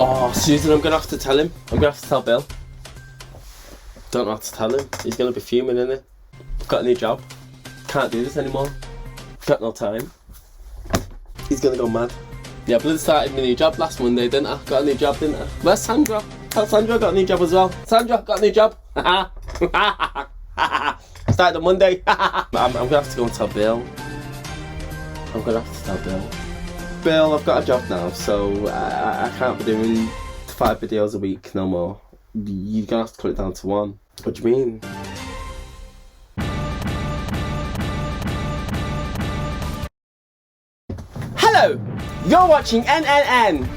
Oh, Susan, I'm gonna have to tell him. I'm gonna have to tell Bill. Don't know how to tell him. He's gonna be fuming, isn't he? Got a new job. Can't do this anymore. Got no time. He's gonna go mad. Yeah, Blood started my new job last Monday, didn't I? Got a new job, didn't I? Where's Sandra? Tell Sandra I got a new job as well. Sandra, got a new job. Started on Monday. I'm gonna have to go and tell Bill. I'm gonna have to tell Bill. Bill, I've got a job now, so I can't be doing 5 videos a week no more. You're gonna have to cut it down to 1. What do you mean? Hello! You're watching N.N.N.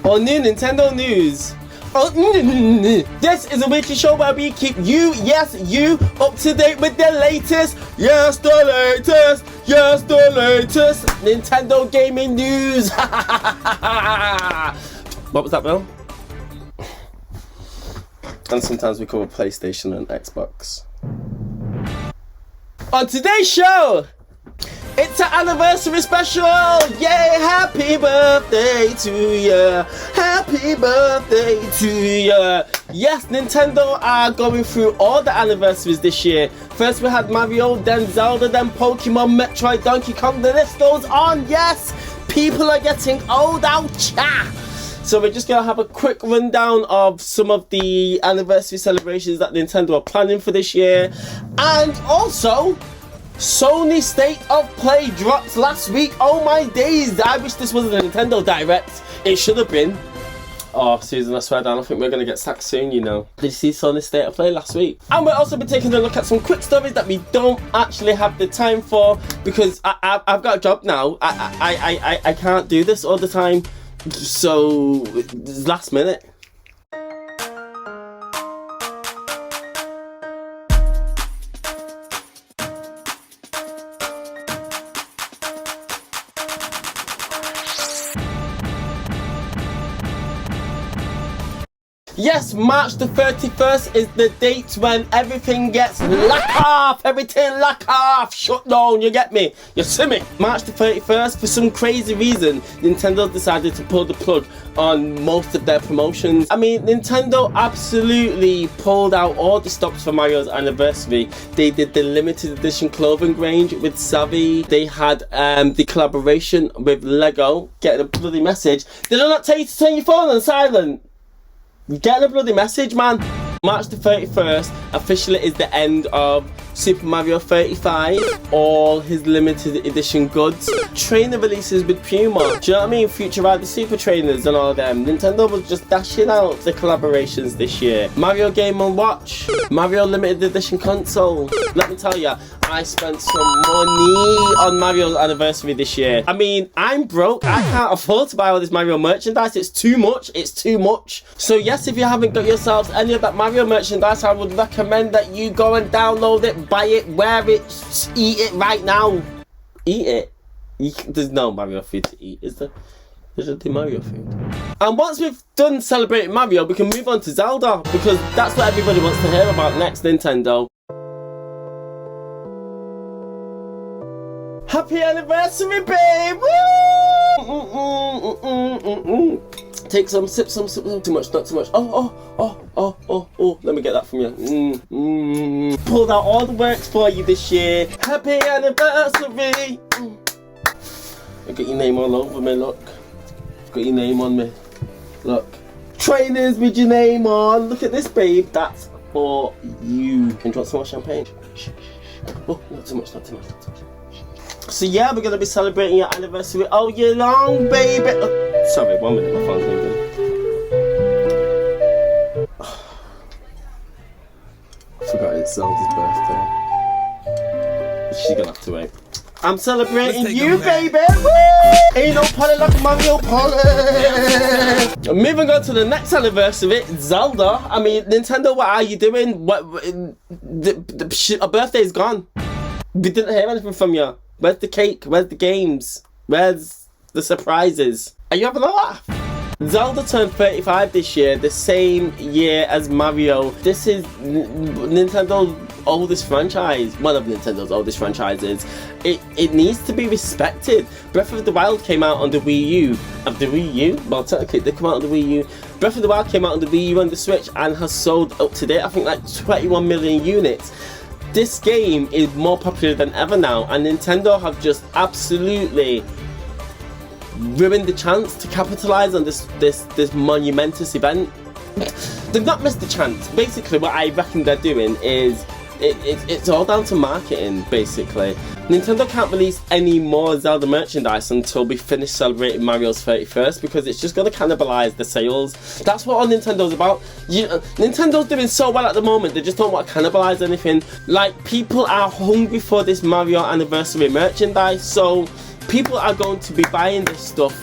or New Nintendo News. This is a weekly show where we keep you, yes you, up to date with the latest, yes the latest Nintendo gaming news. What was that, Bill? And sometimes we cover PlayStation and Xbox. On today's show, it's an anniversary special! Yay! Happy birthday to ya! Happy birthday to ya! Yes, Nintendo are going through all the anniversaries this year. First we had Mario, then Zelda, then Pokemon, Metroid, Donkey Kong. The list goes on. Yes! People are getting old. Ouch! So we're just going to have a quick rundown of some of the anniversary celebrations that Nintendo are planning for this year. And also, Sony State of Play dropped last week. Oh my days, I wish this wasn't a Nintendo Direct. It should have been. Oh, Susan, I swear down, I think we're going to get sacked soon, you know. Did you see Sony State of Play last week? And we'll also be taking a look at some quick stories that we don't actually have the time for, because I've got a job now. I can't do this all the time, so it's last minute. Yes, March the 31st is the date when everything gets lock off, everything lock off, shut down, you get me? You see me? March the 31st, for some crazy reason, Nintendo decided to pull the plug on most of their promotions. I mean, Nintendo absolutely pulled out all the stops for Mario's anniversary. They did the limited edition clothing range with Savvy. They had the collaboration with Lego. Get the bloody message. Did I not tell you to turn your phone on silent? Get the bloody message, man. March the 31st officially is the end of Super Mario 35, all his limited edition goods. Trainer releases with Puma. Do you know what I mean? Future Rider Super Trainers and all them. Nintendo was just dashing out the collaborations this year. Mario Game & Watch. Mario limited edition console. Let me tell ya, I spent some money on Mario's anniversary this year. I mean, I'm broke. I can't afford to buy all this Mario merchandise. It's too much. It's too much. So yes, if you haven't got yourselves any of that Mario merchandise, I would recommend that you go and download it, buy it, wear it, eat it right now. Eat it? There's no Mario food to eat, is there? There's just the Mario food. And once we've done celebrating Mario, we can move on to Zelda, because that's what everybody wants to hear about next, Nintendo. Happy anniversary, babe! Woo! Take some, sip some, too much, not too much. Oh, let me get that from you. Pulled out all the works for you this year. Happy anniversary! I got your name all over me, look. Got your name on me. Look. Trainers with your name on. Look at this, babe. That's for you. Can you want some more champagne? Oh, not too much, not too much, not too much. So yeah, we're going to be celebrating your anniversary all year long, baby. Oh, sorry, 1 minute, my phone's ringing. I forgot it's Zelda's birthday. She's going to have to wait. I'm celebrating you, baby! Woo! Ain't no party like a Mario party! Moving on to the next anniversary, Zelda. I mean, Nintendo, what are you doing? A birthday's gone. We didn't hear anything from you. Where's the cake? Where's the games? Where's the surprises? Are you having a laugh? Zelda turned 35 this year, the same year as Mario. This is Nintendo's oldest franchise, one of Nintendo's oldest franchises. It needs to be respected. Breath of the Wild came out on the Wii U. Well, technically, they come out on the Wii U. Breath of the Wild came out on the Wii U and the Switch and has sold up to date, I think, like 21 million units. This game is more popular than ever now, and Nintendo have just absolutely ruined the chance to capitalize on this monumentous event. They've not missed the chance. Basically, what I reckon they're doing is it's all down to marketing, basically. Nintendo can't release any more Zelda merchandise until we finish celebrating Mario's 31st, because it's just going to cannibalize the sales. That's what all Nintendo's about. Nintendo's doing so well at the moment, they just don't want to cannibalize anything. Like, people are hungry for this Mario Anniversary merchandise, so people are going to be buying this stuff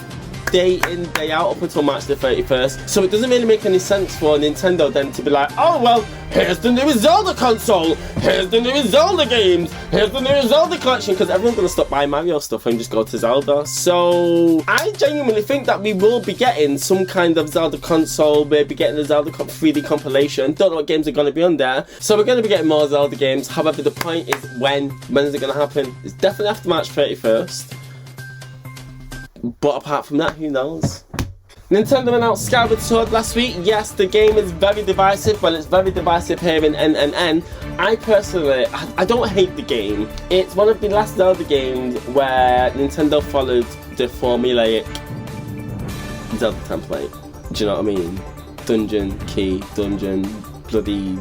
day in, day out up until March the 31st. So it doesn't really make any sense for Nintendo then to be like, oh well, here's the new Zelda console, here's the new Zelda games, here's the new Zelda collection, because everyone's going to stop buying Mario stuff and just go to Zelda. So I genuinely think that we will be getting some kind of Zelda console, maybe getting the Zelda 3D compilation. Don't know what games are going to be on there. So we're going to be getting more Zelda games. However, the point is when is it going to happen? It's definitely after March 31st. But apart from that, who knows? Nintendo announced Skyward Sword last week. Yes, the game is very divisive. Well, it's very divisive here in N.N.N. I personally, I don't hate the game. It's one of the last Zelda games where Nintendo followed the formulaic Zelda template. Do you know what I mean? Dungeon, key, dungeon, bloody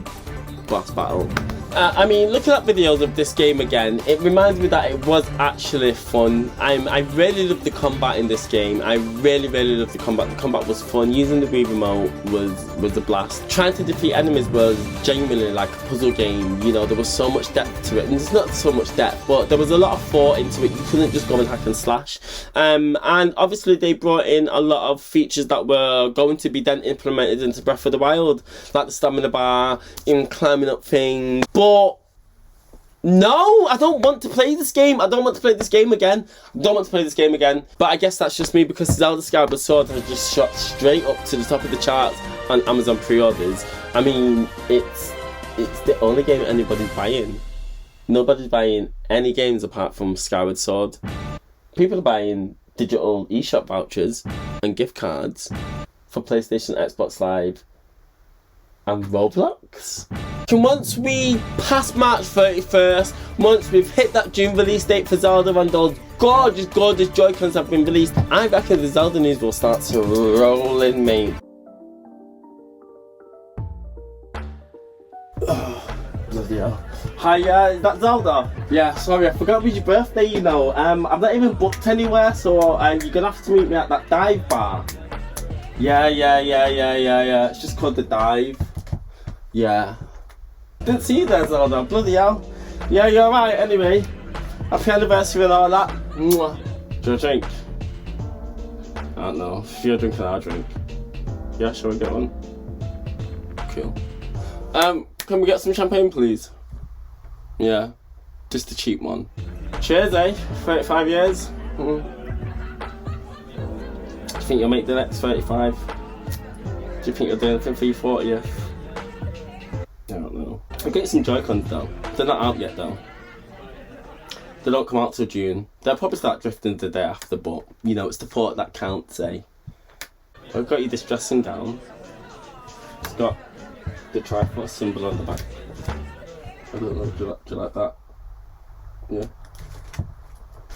boss battle. I mean, looking at videos of this game again, it reminds me that it was actually fun. I really loved the combat in this game. I really loved the combat. The combat was fun. Using the Wii remote was a blast. Trying to defeat enemies was genuinely like a puzzle game. You know, there was so much depth to it. And there's not so much depth, but there was a lot of thought into it. You couldn't just go and hack and slash. And obviously they brought in a lot of features that were going to be then implemented into Breath of the Wild, like the stamina bar, in climbing up things. But no, I don't want to play this game. I don't want to play this game again. But I guess that's just me, because Zelda Skyward Sword has just shot straight up to the top of the charts on Amazon pre-orders. I mean, it's the only game anybody's buying. Nobody's buying any games apart from Skyward Sword. People are buying digital eShop vouchers and gift cards for PlayStation, Xbox Live, and Roblox. And once we pass March 31st, once we've hit that June release date for Zelda and those gorgeous Joy-Cons have been released, I reckon the Zelda news will start to roll in, mate. Bloody hell. Hi, is that Zelda? Yeah, sorry, I forgot it was your birthday, you know. I've not even booked anywhere, so you're gonna have to meet me at that dive bar. Yeah. It's just called the Dive. Yeah. Didn't see you there, Zelda. Bloody hell. Yeah, you're alright anyway. Happy anniversary and all that. Mwah. Do you want a drink? I don't know. If you're drinking, I'll drink. Yeah, shall we get one? Cool. Can we get some champagne, please? Yeah. Just a cheap one. Cheers, eh? 35 years. Do you think you'll make the next 35? Do you think you'll do anything for your 40th? I don't know. I'm getting some Joy-Cons though. They're not out yet though. They don't come out till June. They'll probably start drifting the day after, but you know, it's the thought that counts, eh? I've got you this dressing gown. It's got the Triforce symbol on the back. I don't know, do you like that? Yeah.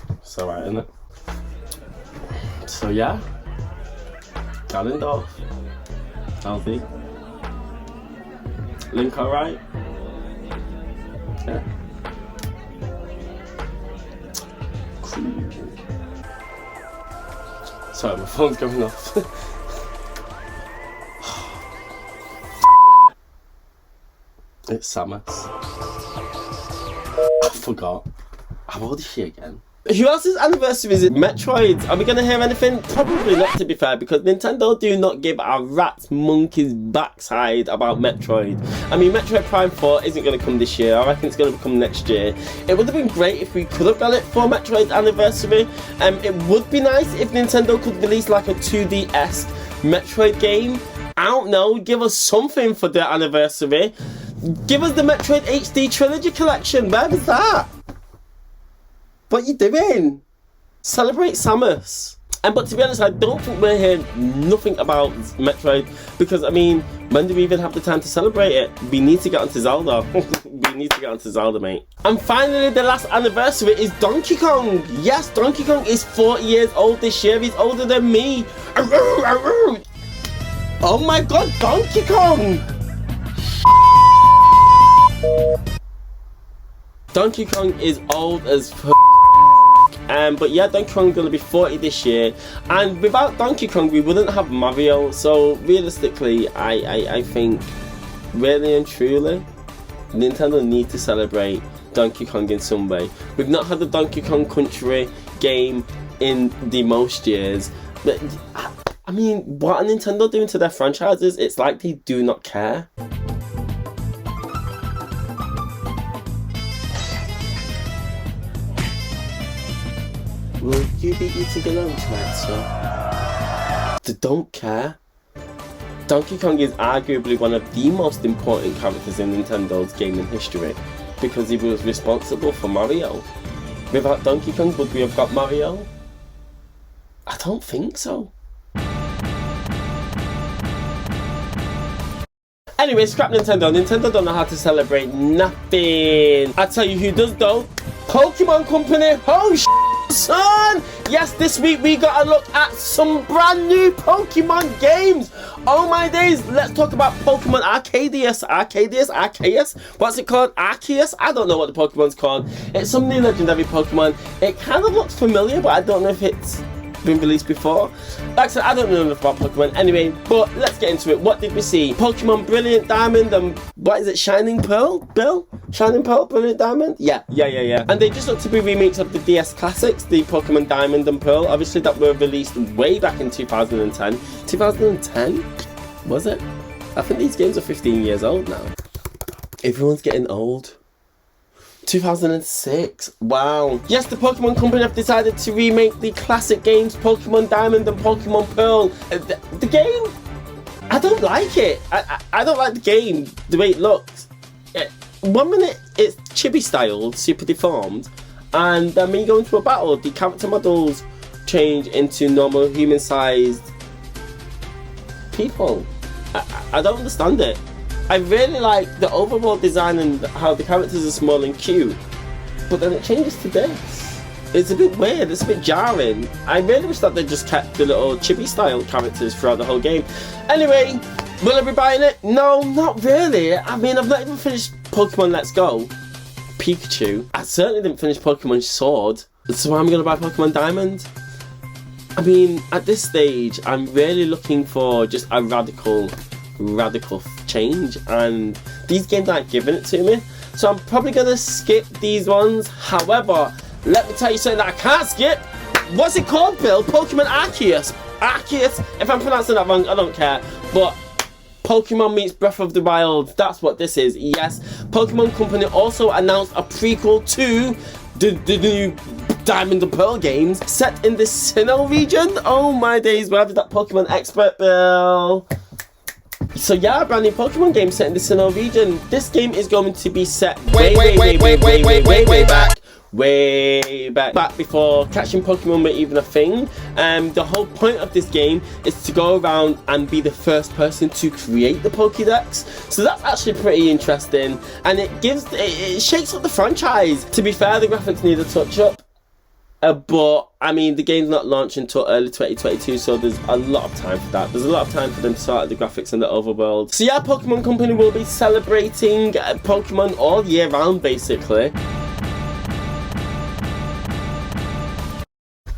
It's alright, isn't it? So yeah. Ganondorf. Healthy. Link alright? Yeah. Cool. Sorry, my phone's going off. It's Samus. I forgot. How old is she again? Who else's anniversary is it? Metroid. Are we going to hear anything? Probably not, to be fair, because Nintendo do not give a rat's monkey's backside about Metroid. I mean, Metroid Prime 4 isn't going to come this year. I reckon it's going to come next year. It would have been great if we could have got it for Metroid Anniversary. It would be nice if Nintendo could release like a 2D-esque Metroid game. I don't know, give us something for the anniversary. Give us the Metroid HD Trilogy Collection. Where is that? What are you doing? Celebrate Samus. But to be honest, I don't think we're hearing nothing about Metroid, because I mean, when do we even have the time to celebrate it? We need to get onto Zelda. We need to get onto Zelda, mate. And finally, the last anniversary is Donkey Kong. Yes, Donkey Kong is 40 years old this year. He's older than me. Oh my god, Donkey Kong! Donkey Kong is old as f***. But yeah, Donkey Kong is going to be 40 this year, and without Donkey Kong we wouldn't have Mario. So realistically, I think really and truly Nintendo need to celebrate Donkey Kong in some way. We've not had the Donkey Kong Country game in the most years, but I mean, what are Nintendo doing to their franchises? It's like they do not care. Will you be eating alone tonight, sir? They don't care. Donkey Kong is arguably one of the most important characters in Nintendo's gaming history, because he was responsible for Mario. Without Donkey Kong, would we have got Mario? I don't think so. Anyway, scrap Nintendo. Nintendo don't know how to celebrate nothing. I tell you who does though. Pokemon Company. Oh son! Yes, this week we got a look at some brand new Pokemon games. Oh my days, let's talk about Pokemon Arceus. Arceus? What's it called? Arceus? I don't know what the Pokemon's called. It's some new legendary Pokemon. It kind of looks familiar, but I don't know if it's been released before. Like I said, I don't know enough about Pokemon anyway, but let's get into it. What did we see? Pokemon Brilliant Diamond and what is it? Shining Pearl? Bill? Shining Pearl? Brilliant Diamond? Yeah. And they just look to be remakes of the DS classics, the Pokemon Diamond and Pearl, obviously, that were released way back in 2010. 2010? Was it? I think these games are 15 years old now. Everyone's getting old. 2006. Wow. Yes, the Pokemon Company have decided to remake the classic games Pokemon Diamond and Pokemon Pearl. The game, I don't like it. I don't like the game, the way it looks. 1 minute it's chibi styled, super deformed, and then when you go into a battle, the character models change into normal human-sized people. I don't understand it. I really like the overall design and how the characters are small and cute, but then it changes to this. It's a bit weird, it's a bit jarring. I really wish that they just kept the little chibi style characters throughout the whole game. Anyway, will I be buying it? No, not really. I mean, I've not even finished Pokemon Let's Go, Pikachu. I certainly didn't finish Pokemon Sword, so I'm gonna buy Pokemon Diamond. I mean, at this stage, I'm really looking for just a radical change, and these games aren't giving it to me, so I'm probably gonna skip these ones. However, let me tell you something that I can't skip. What's it called, Bill? Pokemon Arceus. If I'm pronouncing that wrong, I don't care, but Pokemon meets Breath of the Wild, that's what this is. Yes, Pokemon Company also announced a prequel to the new Diamond and Pearl games set in the Sinnoh region. Oh my days, where is that Pokemon expert, Bill? So yeah, a brand new Pokemon game set in the Sinnoh region. This game is going to be set way back. Way back before catching Pokemon were even a thing. The whole point of this game is to go around and be the first person to create the Pokédex. So that's actually pretty interesting, and it shakes up the franchise. To be fair, the graphics need a touch up. But I mean, the game's not launching until early 2022, so there's a lot of time for that. There's a lot of time for them to sort out the graphics and the overworld. So yeah, Pokemon Company will be celebrating Pokemon all year round, basically.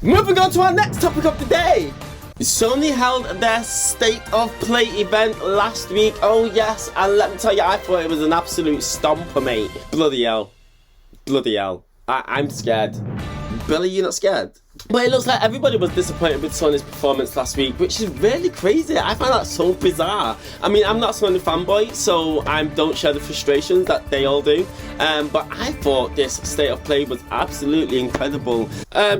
Moving on to our next topic of the day. Sony held their State of Play event last week. Oh yes, and let me tell you, I thought it was an absolute stomper, mate. Bloody hell. I'm scared. Billy, you're not scared? But it looks like everybody was disappointed with Sony's performance last week, which is really crazy. I find that so bizarre. I mean, I'm not a Sony fanboy, so I don't share the frustrations that they all do. But I thought this State of Play was absolutely incredible.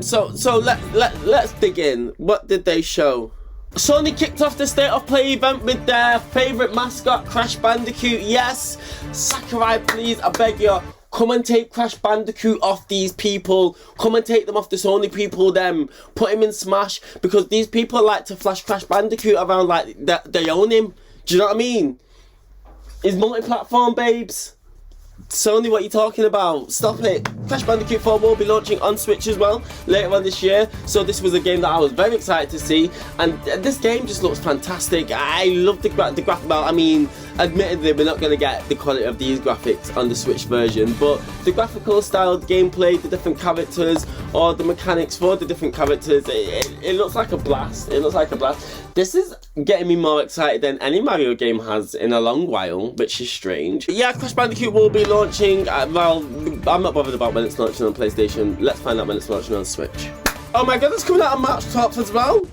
So let's dig in. What did they show? Sony kicked off the State of Play event with their favourite mascot, Crash Bandicoot. Yes, Sakurai, please, I beg you, come and take Crash Bandicoot off these people. Come and take them off the Sony people, them. Put him in Smash, because these people like to flash Crash Bandicoot around like they own him. Do you know what I mean? He's multi-platform, babes. Sony, what are you talking about? Stop it. Crash Bandicoot 4 will be launching on Switch as well later on this year. So this was a game that I was very excited to see. And this game just looks fantastic. I love the graphic. Well, I mean, admittedly, we're not going to get the quality of these graphics on the Switch version. But the graphical style, gameplay, the different characters, or the mechanics for the different characters, it looks like a blast. It looks like a blast. This is getting me more excited than any Mario game has in a long while, which is strange. Yeah, Crash Bandicoot will be launching, well, I'm not bothered about when it's launching on PlayStation. Let's find out when it's launching on Switch. Oh my god, it's coming out on March 12th as well.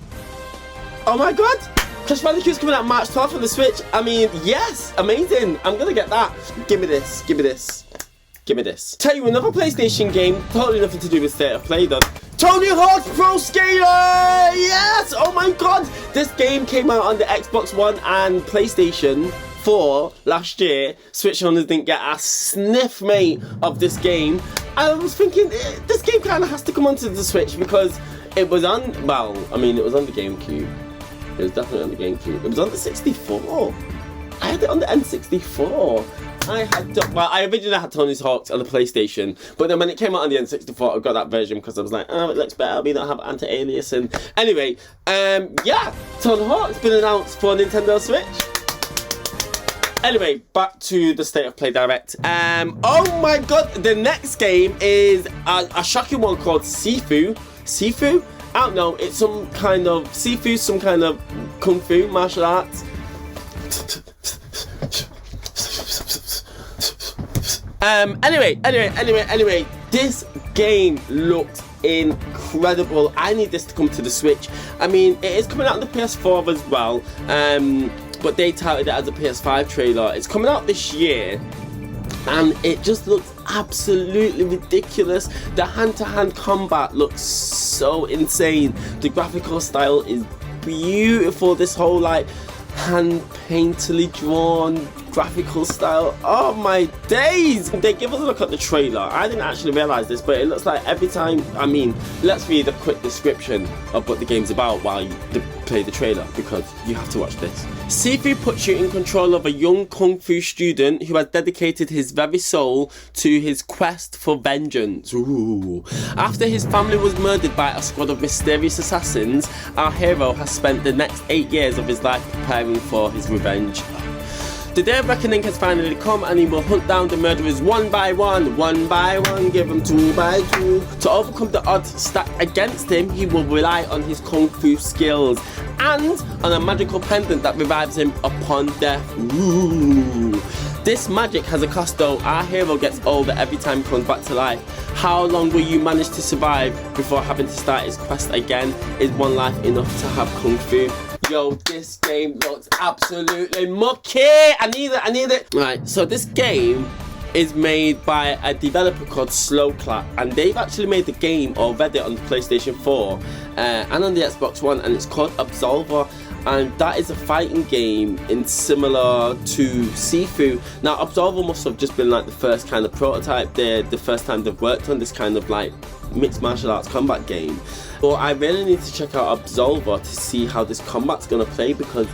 Oh my god, Crash Bandicoot's coming out March 12th on the Switch. I mean, yes, amazing. I'm gonna get that. Give me this, give me this, give me this. Tell you another PlayStation game, totally nothing to do with State of Play though. Tony Hawk's Pro Skater! Yes! Oh my god! This game came out on the Xbox One and PlayStation 4 last year. Switch owners didn't get a sniff, mate, of this game. I was thinking, this game kind of has to come onto the Switch because it was on, well, I mean, it was on the GameCube. It was definitely on the GameCube. It was on the 64. I had it on the N64. I originally had Tony Hawk's on the PlayStation, but then when it came out on the N64, I got that version because I was like, oh, it looks better, we don't have anti-aliasing. Anyway, yeah, Tony Hawk's been announced for Nintendo Switch. Anyway, back to the State of Play Direct. Oh my god, the next game is a shocking one called SIFU. SIFU? I don't know, it's some kind of, SIFU, some kind of kung fu, martial arts. Anyway, this game looks incredible. I need this to come to the Switch. I mean, it is coming out on the PS4 as well, but they touted it as a PS5 trailer. It's coming out this year, and it just looks absolutely ridiculous. The hand-to-hand combat looks so insane. The graphical style is beautiful. This whole like hand-paintedly drawn graphical style, oh my days. They give us a look at the trailer. I didn't actually realise this, but it looks like every time, I mean, let's read a quick description of what the game's about while you play the trailer, because you have to watch this. SIFU puts you in control of a young kung fu student who has dedicated his very soul to his quest for vengeance. Ooh. After his family was murdered by a squad of mysterious assassins, our hero has spent the next 8 years of his life preparing for his revenge. The day of reckoning has finally come, and he will hunt down the murderers one by one, give them 2 by 2. To overcome the odds stacked against him, he will rely on his kung fu skills and on a magical pendant that revives him upon death. Ooh. This magic has a cost though. Our hero gets older every time he comes back to life. How long will you manage to survive before having to start his quest again? Is one life enough to have kung fu? Yo, this game looks absolutely mucky. I need it. Right, so this game is made by a developer called Slowclap, and they've actually made the game already on the PlayStation 4 and on the Xbox One, and it's called Absolver. And that is a fighting game in similar to SIFU. Now, Absolver must have just been like the first kind of prototype, the first time they've worked on this kind of like mixed martial arts combat game. But I really need to check out Absolver to see how this combat's gonna play, because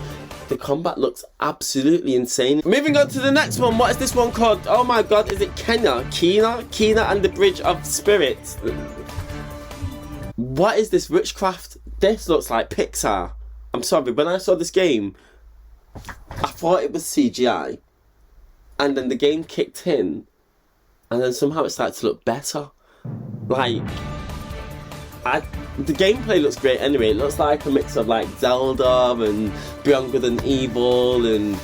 the combat looks absolutely insane. Moving on to the next one. What is this one called? Oh my god, is it Kena and the Bridge of Spirits? What is this witchcraft? This looks like PIXAR. I'm sorry, when I saw this game, I thought it was CGI, and then the game kicked in, and then somehow it started to look better. Like, the gameplay looks great anyway. It looks like a mix of like Zelda and Beyond Good and Evil and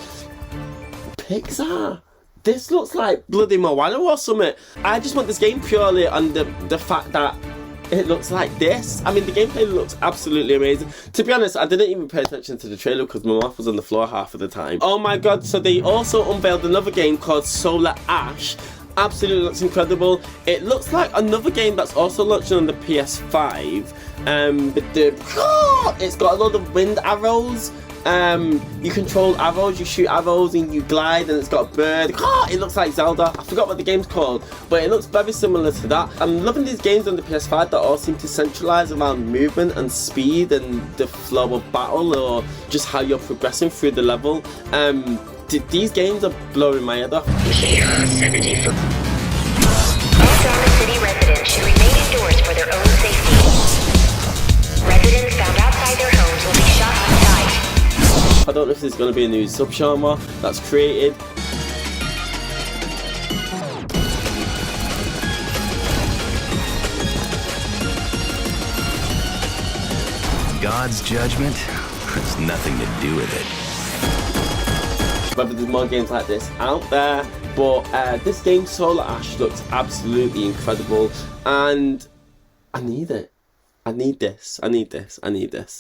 PIXAR. This looks like bloody Moana or something. I just want this game purely on the fact that it looks like this. I mean, the gameplay looks absolutely amazing. To be honest, I didn't even pay attention to the trailer because my mouth was on the floor half of the time. Oh my god, so they also unveiled another game called Solar Ash. absolutely looks incredible. It looks like another game that's also launching on the PS5. It's got a lot of wind arrows. You control arrows, you shoot arrows and you glide, and it's got a bird. It looks like Zelda. I forgot what the game's called, but it looks very similar to that. I'm loving these games on the PS5 that all seem to centralize around movement and speed and the flow of battle, or just how you're progressing through the level. These games are blowing my head off. All Drama City residents should remain indoors for their own safety. Residents found outside their homes will be shot on sight. I don't know if there's going to be a new subgenre that's created. God's judgment has nothing to do with it. Whether there's more games like this out there, but this game, Solar Ash, looks absolutely incredible, and I need it. I need this.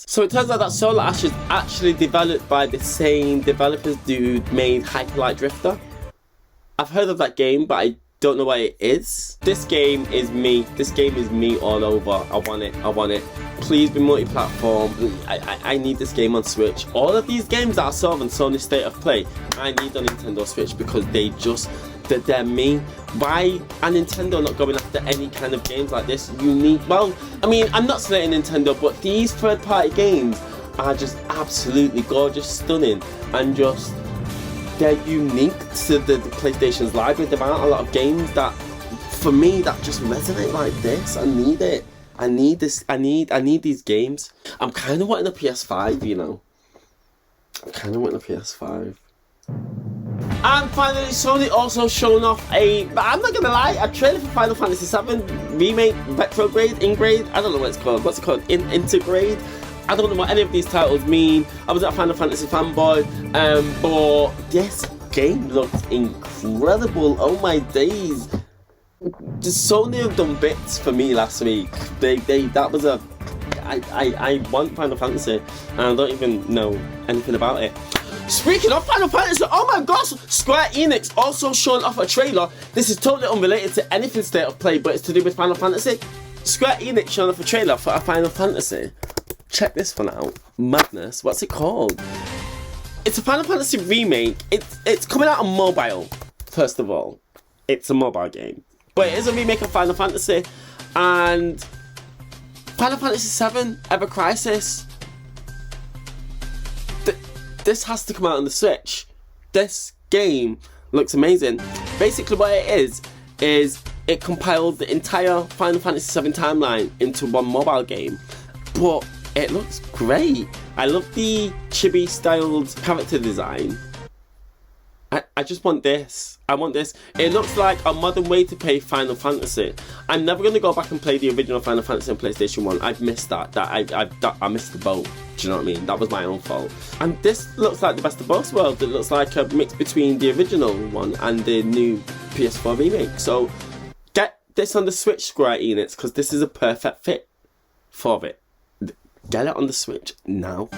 So it turns out that Solar Ash is actually developed by the same developers dude made Hyper Light Drifter. I've heard of that game, but I don't know what it is. This game is me. This game is me all over. I want it. Please be multi-platform. I need this game on Switch. All of these games that I saw on Sony State of Play, I need on Nintendo Switch because they're me. Why are Nintendo not going after any kind of games like this? Unique. Well, I mean, I'm not slating Nintendo, but these third-party games are just absolutely gorgeous, stunning, and just they're unique to the PlayStation's library. There aren't a lot of games that, for me, that just resonate like this. I need it. I need this. I need these games. I'm kind of wanting a PS5, you know. And finally, Sony also shown off I'm not gonna lie, a trailer for Final Fantasy VII Remake, Intergrade, I don't know what it's called. What's it called? Intergrade? I don't know what any of these titles mean. I was a Final Fantasy fanboy, but this game looks incredible. Oh my days. Sony have done bits for me last week. I want Final Fantasy, and I don't even know anything about it. Speaking of Final Fantasy, oh my gosh, Square Enix also shown off a trailer. This is totally unrelated to anything State of Play, but it's to do with Final Fantasy. Square Enix showing off a trailer for a Final Fantasy. Check this one out. Madness. What's it called? It's a Final Fantasy remake. It's coming out on mobile, first of all. It's a mobile game. But it is a remake of Final Fantasy. And Final Fantasy VII Ever Crisis. This has to come out on the Switch. This game looks amazing. Basically what it is it compiled the entire Final Fantasy VII timeline into one mobile game. But it looks great. I love the chibi styled character design. I just want this. I want this. It looks like a modern way to play Final Fantasy. I'm never going to go back and play the original Final Fantasy on PlayStation 1. I've missed that. I missed the boat. Do you know what I mean? That was my own fault. And this looks like the best of both worlds. It looks like a mix between the original one and the new PS4 remake. So get this on the Switch, Square Enix, because this is a perfect fit for it. Get it on the Switch now.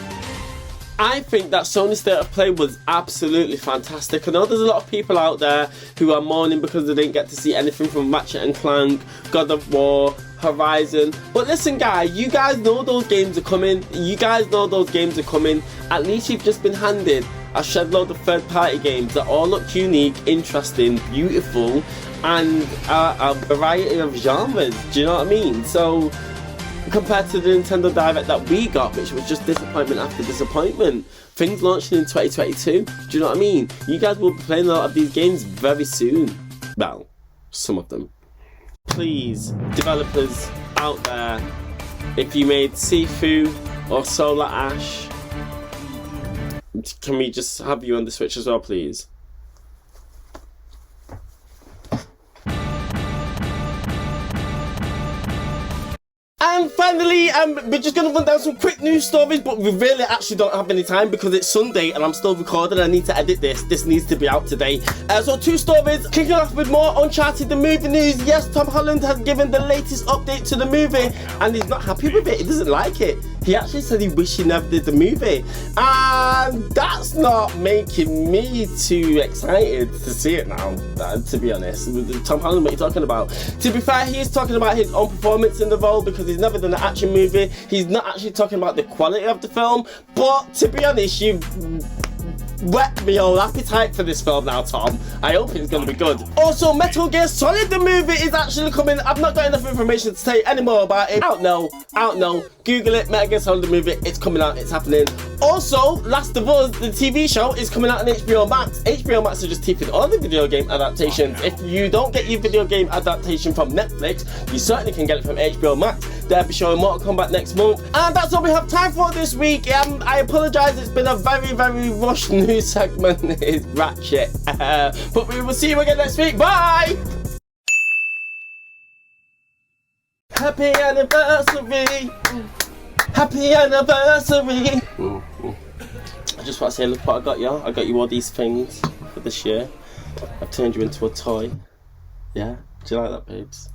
I think that Sony State of Play was absolutely fantastic. I know there's a lot of people out there who are mourning because they didn't get to see anything from Ratchet & Clank, God of War, Horizon. But listen guys, you guys know those games are coming. At least you've just been handed a shed load of third-party games that all look unique, interesting, beautiful, and a variety of genres. Do you know what I mean? So compared to the Nintendo Direct that we got, which was just disappointment after disappointment. Things launching in 2022, do you know what I mean? You guys will be playing a lot of these games very soon. Well, some of them. Please, developers out there, if you made SIFU or Solar Ash, can we just have you on the Switch as well, please? And finally, we're just going to run down some quick news stories, but we really actually don't have any time because it's Sunday and I'm still recording. I need to edit this. This needs to be out today. So 2 stories. Kicking off with more Uncharted the movie news. Yes, Tom Holland has given the latest update to the movie and he's not happy with it. He doesn't like it. he actually said he wished he never did the movie. And that's not making me too excited to see it now, to be honest. Tom Holland, what are you talking about? To be fair, he's talking about his own performance in the role because he's never done an action movie. He's not actually talking about the quality of the film. But to be honest, you've whet me all appetite for this film now, Tom. I hope it's going to be good. Also, Metal Gear Solid, the movie, is actually coming. I've not got enough information to say any more about it. Out now. Google it, Metal Gear Solid, the movie. It's coming out, it's happening. Also, Last of Us, the TV show, is coming out on HBO Max. HBO Max are just teething all the video game adaptations. If you don't get your video game adaptation from Netflix, you certainly can get it from HBO Max. They'll be showing Mortal Kombat next month. And that's all we have time for this week. I apologise, it's been a very, very rushed news segment. It's ratchet. But we will see you again next week. Bye! Happy anniversary! Happy anniversary! I just want to say, look what I got you. I got you all these things for this year. I've turned you into a toy. Yeah? Do you like that, babes?